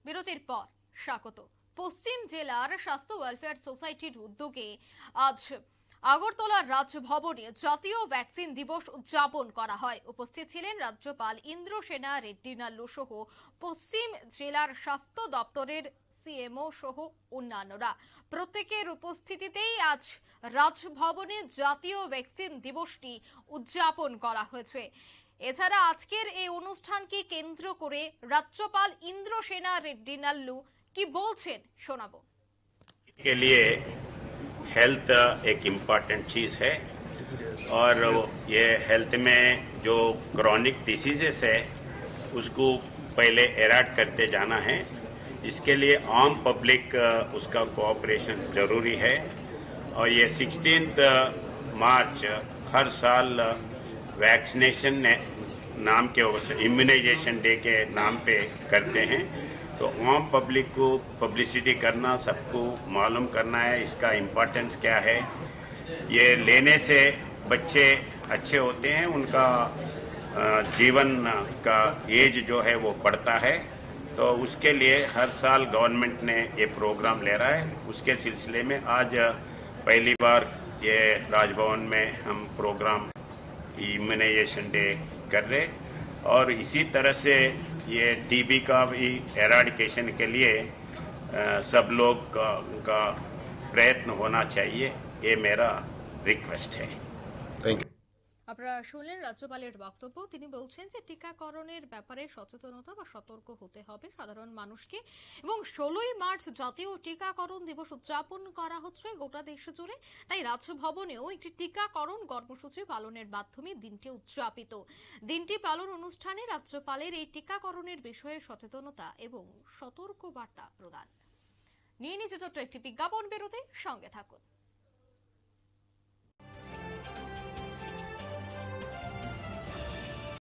বিরতির পর স্বাগত। পশ্চিম জেলার স্বাস্থ্য ওয়েলফেয়ার সোসাইটির উদ্যোগে আজ আগরতলার রাজভবনে জাতীয় ভ্যাকসিন দিবস উদযাপন করা হয়। উপস্থিত ছিলেন রাজ্যপাল ইন্দ্রসেনা রেড্ডি নাল্লু সহ পশ্চিম জেলার স্বাস্থ্য দপ্তরের সিএমও সহ অন্যান্যরা। প্রত্যেকের উপস্থিতিতেই আজ রাজভবনে জাতীয় ভ্যাকসিন দিবসটি উদযাপন করা হয়েছে। এছাড়া আজকের এই অনুষ্ঠানকে কেন্দ্র করে রাজ্যপাল ইন্দ্রসেনা রেড্ডি নাল্লু কি বলছেন শোনাবো। के लिए हेल्थ एक इम्पॉर्टेंट चीज है और ये हेल्थ में जो क्रॉनिक डिसीजेस है उसको पहले एराड करते जाना है। इसके लिए आम पब्लिक उसका कोऑपरेशन जरूरी है और ये 16 मार्च हर साल वैक्सीनेशन नाम के इम्यूनाइजेशन डे के नाम पे करते हैं। तो आम पब्लिक को पब्लिसिटी करना, सबको मालूम करना है इसका इम्पोर्टेंस क्या है। ये लेने से बच्चे अच्छे होते हैं, उनका जीवन का एज जो है वो बढ़ता है। तो उसके लिए हर साल गवर्नमेंट ने ये प्रोग्राम ले रहा है। उसके सिलसिले में आज पहली बार ये राजभवन में हम प्रोग्राम इम्यूनाइजेशन डे कर रहे और इसी तरह से ये टीबी का भी एराडिकेशन के लिए सब लोग का प्रयत्न होना चाहिए, ये मेरा रिक्वेस्ट है। Thank you. আপনারা শুনলেন রাজ্যপালের বক্তব্য। তিনি বলছেন যে টিকাকরণের ব্যাপারে সচেতনতা বা সতর্ক হতে হবে সাধারণ মানুষকে এবং 16ই মার্চ জাতীয় টিকাকরণ দিবস উদযাপন করা হচ্ছে গোটা দেশ জুড়ে। তাই রাজভবনেও একটি টিকাকরণ কর্মসূচি পালনের মাধ্যমে দিনটি উদযাপিত। দিনটি পালন অনুষ্ঠানে রাজ্যপালের এই টিকাকরণের বিষয়ে সচেতনতা এবং সতর্ক বার্তা প্রদান। নিয়ে নিচ্ছে ছোট্ট একটি বিজ্ঞাপন বিরতি, সঙ্গে থাকুন।